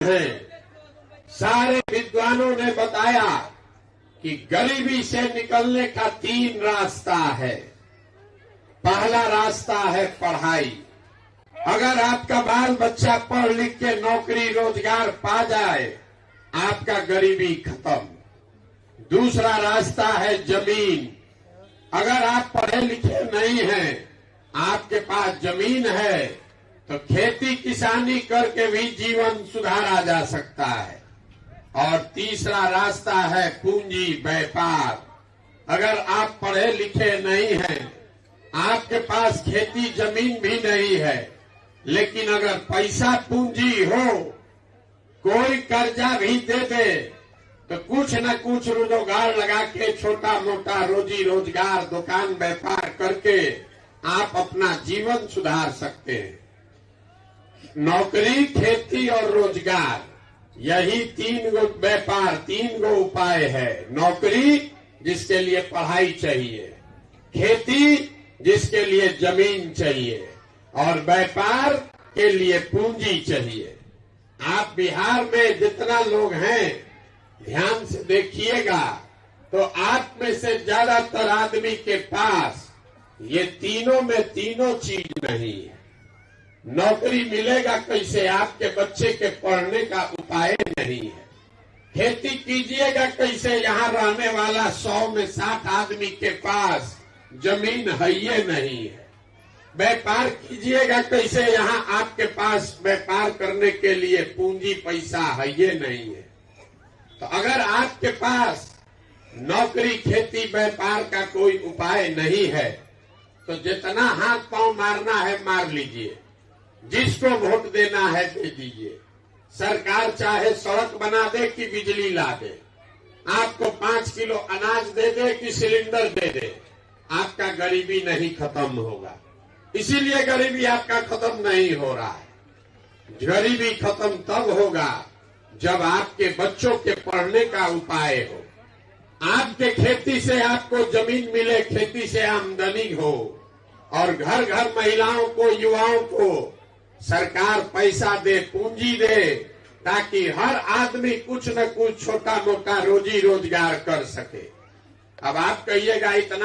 हैं। सारे विद्वानों ने बताया कि गरीबी से निकलने का 3 रास्ता है। पहला रास्ता है पढ़ाई। अगर आपका बाल बच्चा पढ़ लिख के नौकरी रोजगार पा जाए, आपका गरीबी खत्म। दूसरा रास्ता है जमीन। अगर आप पढ़े लिखे नहीं हैं, आपके पास जमीन है, तो खेती किसानी करके भी जीवन सुधारा जा सकता है। और तीसरा रास्ता है पूंजी व्यापार। अगर आप पढ़े लिखे नहीं हैं, आपके पास खेती जमीन भी नहीं है, लेकिन अगर पैसा पूंजी हो, कोई कर्जा भी दे दे, तो कुछ न कुछ रोजगार लगा के छोटा मोटा रोजी रोजगार दुकान व्यापार करके आप अपना जीवन सुधार सकते हैं। नौकरी, खेती और रोजगार, यही 3 गो व्यापार, 3 गो उपाय है। नौकरी जिसके लिए पढ़ाई चाहिए, खेती जिसके लिए जमीन चाहिए, और व्यापार के लिए पूंजी चाहिए। आप बिहार में जितना लोग हैं, ध्यान से देखिएगा, तो आप में से ज्यादातर आदमी के पास ये तीनों में तीनों चीज नहीं है। नौकरी मिलेगा कैसे? आपके बच्चे के पढ़ने का उपाय नहीं है। खेती कीजिएगा कैसे? यहाँ रहने वाला 100 में 60 आदमी के पास जमीन है ये नहीं है। व्यापार कीजिएगा कैसे? यहाँ आपके पास व्यापार करने के लिए पूंजी पैसा है ये नहीं है। तो अगर आपके पास नौकरी, खेती, व्यापार का कोई उपाय नहीं है, तो जितना हाथ पांव मारना है मार लीजिए। जिसको वोट देना है दे दीजिए। सरकार चाहे सड़क बना दे कि बिजली ला दे, आपको 5 किलो अनाज दे दे कि सिलेंडर दे दे, आपका गरीबी नहीं खत्म होगा। इसीलिए गरीबी आपका खत्म नहीं हो रहा है। गरीबी खत्म तब होगा जब आपके बच्चों के पढ़ने का उपाय हो, आपके खेती से आपको जमीन मिले, खेती से आमदनी हो, और घर घर महिलाओं को, युवाओं को सरकार पैसा दे, पूंजी दे, ताकि हर आदमी कुछ न कुछ छोटा मोटा रोजी रोजगार कर सके। अब आप कहिएगा इतना